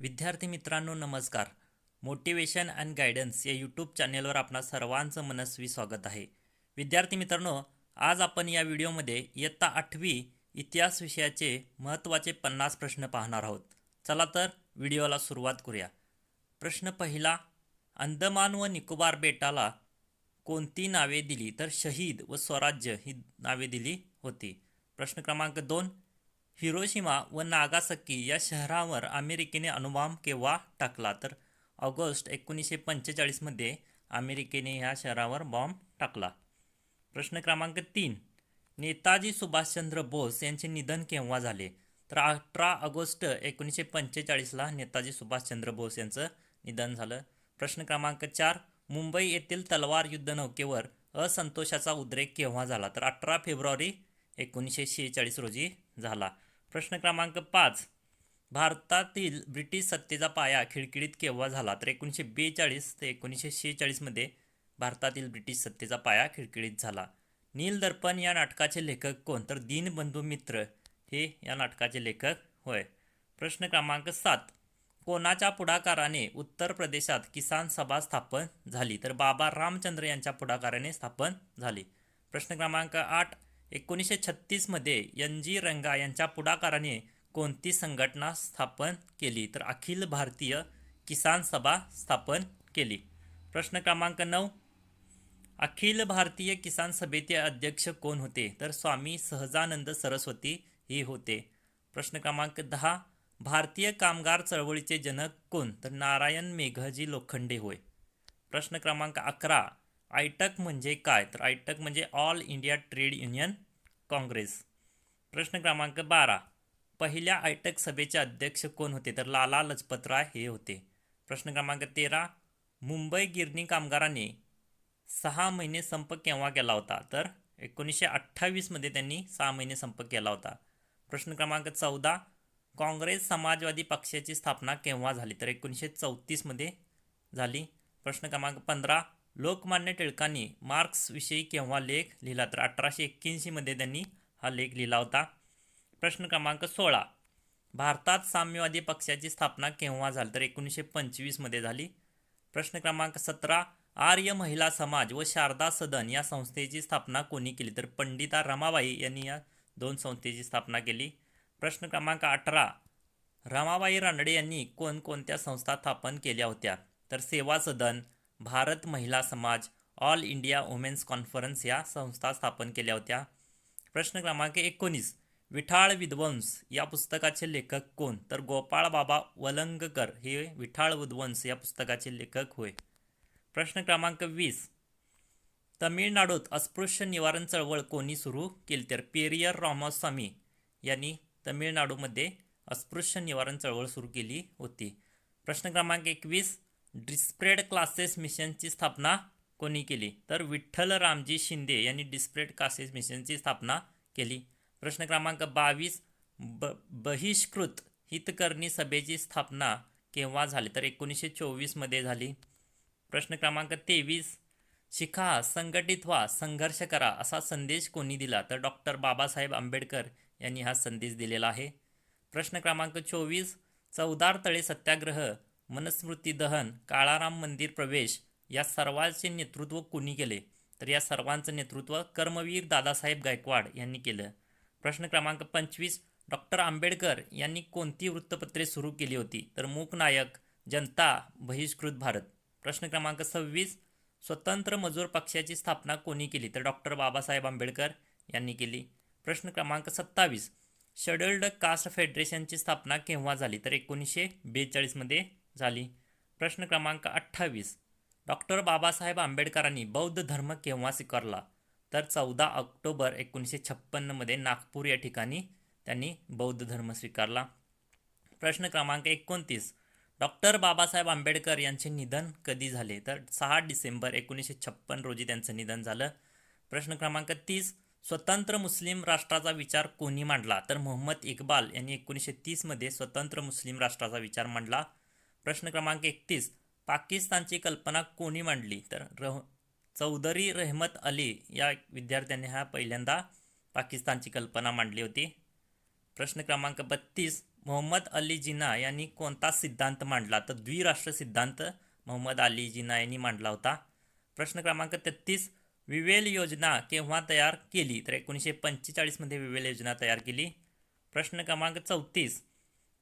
विद्यार्थी मित्रांनो नमस्कार. मोटिवेशन अँड गायडन्स या यूट्यूब चॅनेलवर आपणा सर्वांचं मनस्वी स्वागत आहे. विद्यार्थी मित्रांनो, आज आपण या व्हिडिओमध्ये इयत्ता 8वी इतिहास विषयाचे महत्त्वाचे 50 प्रश्न पाहणार आहोत. चला तर व्हिडिओला सुरुवात करूया. प्रश्न पहिला, अंदमान व निकोबार बेटाला कोणती नावे दिली? तर शहीद व स्वराज्य ही नावे दिली होती. प्रश्न क्रमांक 2, हिरोशिमा व नागासाकी या शहरावर अमेरिकेने अणुबॉम्ब केव्हा टाकला? तर ऑगस्ट 1945 मध्ये अमेरिकेने ह्या शहरावर बॉम्ब टाकला. प्रश्न क्रमांक 3, नेताजी सुभाषचंद्र बोस यांचे निधन केव्हा झाले? तर 18 ऑगस्ट 1945ला नेताजी सुभाषचंद्र बोस यांचं निधन झालं. प्रश्न क्रमांक 4, मुंबई येथील तलवार युद्धनौकेवर असंतोषाचा उद्रेक केव्हा झाला? तर 18 फेब्रुवारी 1946 रोजी झाला. प्रश्न क्रमांक 5, भारतातील ब्रिटिश सत्तेचा पाया खिळखिळीत केव्हा झाला? तर 1942 ते 1946 मध्ये भारतातील ब्रिटिश सत्तेचा पाया खिळखिळीत झाला. नीलदर्पण या नाटकाचे लेखक कोण? तर दीनबंधू मित्र हे या नाटकाचे लेखक होय. प्रश्न क्रमांक 7, कोणाच्या पुढाकाराने उत्तर प्रदेशात किसान सभा स्थापन झाली? तर बाबा रामचंद्र यांच्या पुढाकाराने स्थापन झाली. प्रश्न क्रमांक 8, 1936 मध्ये NG रंगा यांच्या पुढाकाराने कोणती संघटना स्थापन केली? तर अखिल भारतीय किसान सभा स्थापन केली. प्रश्न क्रमांक 9, अखिल भारतीय किसान सभेचे अध्यक्ष कोण होते? तर स्वामी सहजानंद सरस्वती हे होते. प्रश्न क्रमांक 10, भारतीय कामगार चळवळीचे जनक कोण? तर नारायण मेघजी लोखंडे होय. प्रश्न क्रमांक 11, आयटक म्हणजे काय? तर आयटक म्हणजे all India trade union Congress. प्रश्न क्रमांक 12, पहिल्या आयटक सभेचे अध्यक्ष कोण होते? तर लाला लजपतराय हे होते. प्रश्न क्रमांक 13, मुंबई गिरणी कामगारांनी 6 महिने संप केव्हा केला होता? तर 1928 मध्ये त्यांनी 6 महिने संप केला होता. प्रश्न क्रमांक 14, काँग्रेस समाजवादी पक्षाची स्थापना केव्हा झाली? तर 1934 मध्ये झाली. प्रश्न क्रमांक 15, लोकमान्य टिळकांनी मार्क्स विषयी केव्हा लेख लिहिला? तर 1881 मध्ये त्यांनी हा लेख लिहिला होता. प्रश्न क्रमांक 16, भारतात साम्यवादी पक्षाची स्थापना केव्हा झाली? तर 1925 मध्ये झाली. प्रश्न क्रमांक 17, आर्य महिला समाज व शारदा सदन या संस्थेची स्थापना कोणी केली? तर पंडिता रमाबाई यांनी या दोन संस्थेची स्थापना केली. प्रश्न क्रमांक 18, रमाबाई रानडे यांनी कोणकोणत्या संस्था स्थापन केल्या होत्या? तर सेवा सदन, भारत महिला समाज, ऑल इंडिया वुमेन्स कॉन्फरन्स या संस्था स्थापन केल्या होत्या. प्रश्न क्रमांक 19, विठाळ विध्वंस या पुस्तकाचे लेखक कोण? तर गोपाळ बाबा वलंगकर हे विठाळ विध्वंस या पुस्तकाचे लेखक होय. प्रश्न क्रमांक 20, तमिळनाडूत अस्पृश्य निवारण चळवळ कोणी सुरू केली? तर पेरियर रामास्वामी यांनी तमिळनाडूमध्ये अस्पृश्य निवारण चळवळ सुरू केली होती. प्रश्न क्रमांक 21, डिस्प्रेड क्लासेस मिशनची स्थापना कोणी केली? तर विठ्ठल रामजी शिंदे यांनी डिस्प्रेड क्लासेस मिशनची स्थापना केली. प्रश्न क्रमांक 22, बहिष्कृत हितकर्णी सभेची स्थापना केव्हा झाली? तर 1924 मध्ये झाली. प्रश्न क्रमांक 23, शिखा, संघटित व्हा, संघर्ष करा असा संदेश कोणी दिला? तर डॉक्टर बाबासाहेब आंबेडकर यांनी हा संदेश दिलेला आहे. प्रश्न क्रमांक 24, चौदार तळे सत्याग्रह, मनुस्मृती दहन, काळाराम मंदिर प्रवेश या सर्वांचे नेतृत्व कोणी केले? तर या सर्वांचं नेतृत्व कर्मवीर दादासाहेब गायकवाड यांनी केलं. प्रश्न क्रमांक 25, डॉक्टर आंबेडकर यांनी कोणती वृत्तपत्रे सुरू केली होती? तर मूकनायक, जनता, बहिष्कृत भारत. प्रश्न क्रमांक 26, स्वतंत्र मजूर पक्षाची स्थापना कोणी केली? तर डॉक्टर बाबासाहेब आंबेडकर यांनी केली. प्रश्न क्रमांक 27, शेड्युल्ड कास्ट फेडरेशनची स्थापना केव्हा झाली? तर 1942 मध्ये झाली. प्रश्न क्रमांक 28, डॉक्टर बाबासाहेब आंबेडकरांनी बौद्ध धर्म केव्हा स्वीकारला? तर 14 ऑक्टोबर 1956 मध्ये नागपूर या ठिकाणी त्यांनी बौद्ध धर्म स्वीकारला. प्रश्न क्रमांक 29, डॉक्टर बाबासाहेब आंबेडकर यांचे निधन कधी झाले? तर 6 डिसेंबर 1956 रोजी त्यांचं निधन झालं. प्रश्न क्रमांक 30, स्वतंत्र मुस्लिम राष्ट्राचा विचार कोणी मांडला? तर मोहम्मद इक्बाल यांनी 1930 मध्ये स्वतंत्र मुस्लिम राष्ट्राचा विचार मांडला. प्रश्न क्रमांक 31, पाकिस्तानची कल्पना कोणी मांडली? तर चौधरी रहमत अली या विद्यार्थ्यांनी हा पहिल्यांदा पाकिस्तानची कल्पना मांडली होती. प्रश्न क्रमांक 32, मोहम्मद अली जिना यांनी कोणता सिद्धांत मांडला? तर द्विराष्ट्र सिद्धांत मोहम्मद अली जिना यांनी मांडला होता. प्रश्न क्रमांक 33, विवेल योजना केव्हा तयार केली? तर 1945 मध्ये विवेल योजना तयार केली. प्रश्न क्रमांक 34,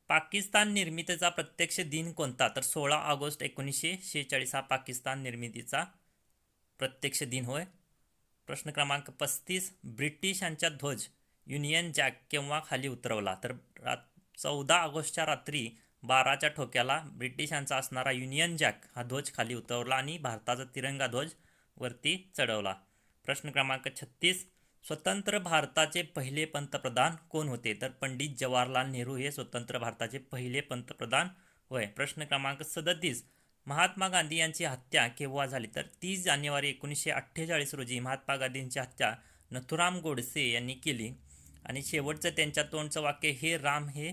पाकिस्तान निर्मितीचा प्रत्यक्ष दिन कोणता? तर 16 ऑगस्ट 1946 हा पाकिस्तान निर्मितीचा प्रत्यक्ष दिन होय. प्रश्न क्रमांक 35, ब्रिटिशांचा ध्वज युनियन जॅक केव्हा खाली उतरवला? तर 14 ऑगस्टच्या रात्री 12च्या ठोक्याला ब्रिटिशांचा असणारा युनियन जॅक हा ध्वज खाली उतरवला आणि भारताचा तिरंगा ध्वज वरती चढवला. प्रश्न क्रमांक 36, स्वतंत्र भारताचे पहिले पंतप्रधान कोण होते? तर पंडित जवाहरलाल नेहरू हे स्वतंत्र भारताचे पहिले पंतप्रधान होय. प्रश्न क्रमांक 37, महात्मा गांधी यांची हत्या केव्हा झाली? तर 30 जानेवारी 1948 रोजी महात्मा गांधींची हत्या नथुराम गोडसे यांनी केली आणि शेवटचं त्यांच्या तोंडचं वाक्य हे राम हे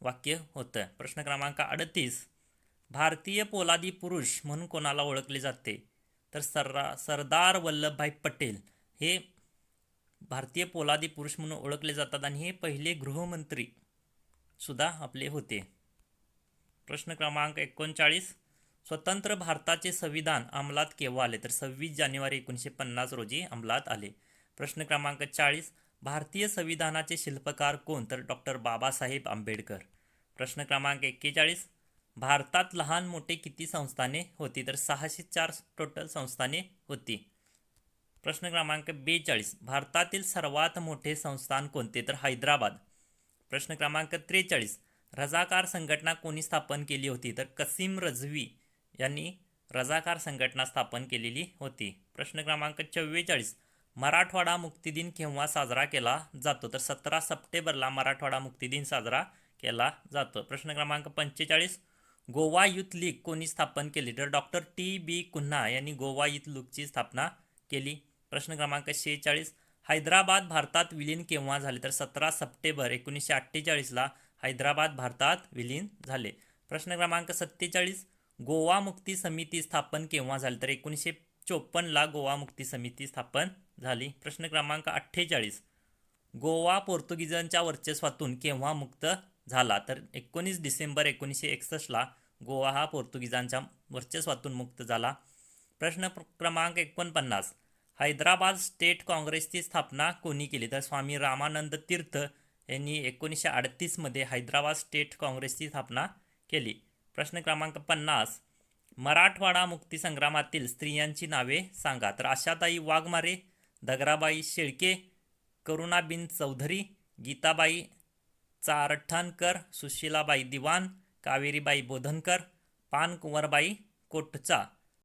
वाक्य होतं. प्रश्न क्रमांक 38, भारतीय पोलादी पुरुष म्हणून कोणाला ओळखले जाते? तर सरदार वल्लभभाई पटेल हे भारतीय पोलादी पुरुष म्हणून ओळखले जातात आणि हे पहिले गृहमंत्री सुद्धा आपले होते. प्रश्न क्रमांक 39, स्वतंत्र भारताचे संविधान अंमलात केव्हा आले? तर 26 जानेवारी 1950 रोजी अंमलात आले. प्रश्न क्रमांक 40, भारतीय संविधानाचे शिल्पकार कोण? तर डॉक्टर बाबासाहेब आंबेडकर. प्रश्न क्रमांक 41, भारतात लहान मोठे किती संस्थाने होती? तर 604 टोटल संस्थाने होती. प्रश्न क्रमांक 42, भारतातील सर्वात मोठे संस्थान कोणते? तर हैदराबाद. प्रश्न क्रमांक 43, रजाकार संघटना कोणी स्थापन केली होती? तर कसीम रझवी यांनी रजाकार संघटना स्थापन केलेली होती. प्रश्न क्रमांक 44, मराठवाडा मुक्तीदिन केव्हा साजरा केला जातो? तर 17 सप्टेंबरला मराठवाडा मुक्तीदिन साजरा केला जातो. प्रश्न क्रमांक 45, गोवा युथ लीग कोणी स्थापन केली? तर डॉक्टर टी.बी. कुन्हा यांनी गोवा युथ लीगची स्थापना केली. प्रश्न क्रमांक 46, हैदराबाद भारतात विलीन केव्हा झाले? तर 17 सप्टेंबर 1948ला हैदराबाद भारतात विलीन झाले. प्रश्न क्रमांक 47, गोवा मुक्ती समिती स्थापन केव्हा झाली? तर 1954ला गोवा मुक्ती समिती स्थापन झाली. प्रश्न क्रमांक 48, गोवा पोर्तुगीजांच्या वर्चस्वातून केव्हा मुक्त झाला? तर 19 डिसेंबर 1961ला गोवा हा पोर्तुगीजांच्या वर्चस्वातून मुक्त झाला. प्रश्न क्रमांक 49, हैदराबाद स्टेट काँग्रेसची स्थापना कोणी केली? तर स्वामी रामानंद तीर्थ यांनी 1938 मध्ये हैदराबाद स्टेट काँग्रेसची स्थापना केली. प्रश्न क्रमांक 50, मराठवाडा मुक्ती संग्रामातील स्त्रियांची नावे सांगा? तर आशाताई वाघमारे, दगराबाई शेळके, करुणाबीन चौधरी, गीताबाई चारठणकर, सुशीलाबाई दिवाण, कावेरीबाई बोधनकर, पानकुंवरबाई कोटचा.